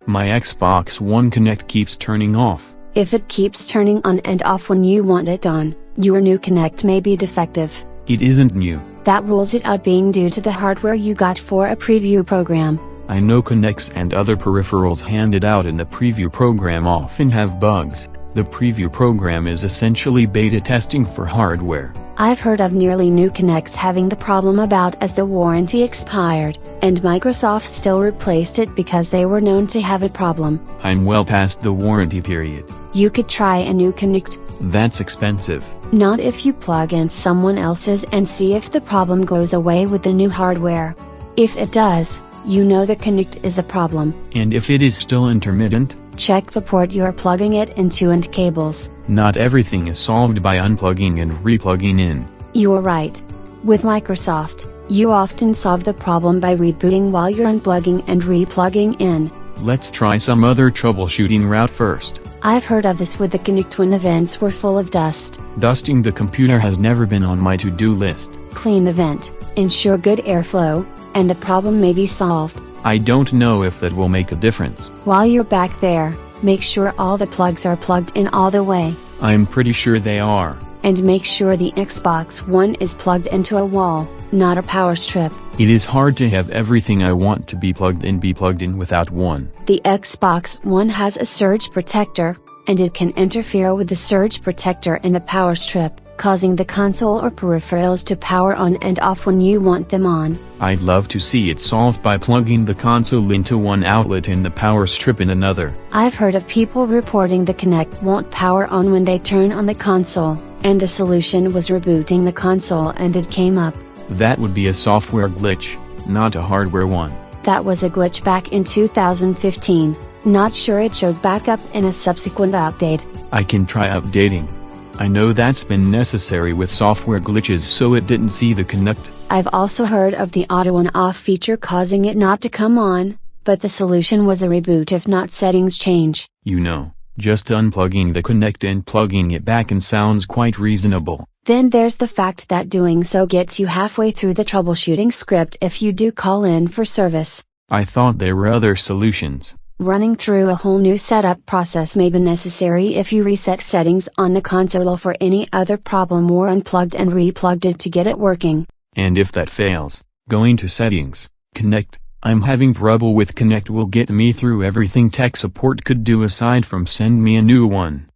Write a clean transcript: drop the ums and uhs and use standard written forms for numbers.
My Xbox One Kinect keeps turning off. If it keeps turning on and off when you want it on, your new Kinect may be defective. It isn't new. That rules it out being due to the hardware you got for a preview program. I know Kinects and other peripherals handed out in the preview program often have bugs. The preview program is essentially beta testing for hardware. I've heard of nearly new Kinects having the problem about as the warranty expired, and Microsoft still replaced it because they were known to have a problem. I'm well past the warranty period. You could try a new Kinect. That's expensive. Not if you plug in someone else's and see if the problem goes away with the new hardware. If it does, you know the Kinect is a problem. And if it is still intermittent? Check the port you're plugging it into and cables. Not everything is solved by unplugging and replugging in. You're right. With Microsoft, you often solve the problem by rebooting while you're unplugging and replugging in. Let's try some other troubleshooting route first. I've heard of this with the Kinect when the vents were full of dust. Dusting the computer has never been on my to-do list. Clean the vent, ensure good airflow, and the problem may be solved. I don't know if that will make a difference. While you're back there, make sure all the plugs are plugged in all the way. I'm pretty sure they are. And make sure the Xbox One is plugged into a wall, not a power strip. It is hard to have everything I want to be plugged in without one. The Xbox One has a surge protector, and it can interfere with the surge protector in the power strip, causing the console or peripherals to power on and off when you want them on. I'd love to see it solved by plugging the console into one outlet and the power strip in another. I've heard of people reporting the Kinect won't power on when they turn on the console, and the solution was rebooting the console and it came up. That would be a software glitch, not a hardware one. That was a glitch back in 2015, not sure it showed back up in a subsequent update. I can try updating. I know that's been necessary with software glitches so it didn't see the Kinect. I've also heard of the auto on-off feature causing it not to come on, but the solution was a reboot if not settings change. You know, just unplugging the Kinect and plugging it back in sounds quite reasonable. Then there's the fact that doing so gets you halfway through the troubleshooting script if you do call in for service. I thought there were other solutions. Running through a whole new setup process may be necessary if you reset settings on the console or for any other problem or unplugged and replugged it to get it working. And if that fails, going to settings, Kinect, I'm having trouble with Kinect will get me through everything tech support could do aside from send me a new one.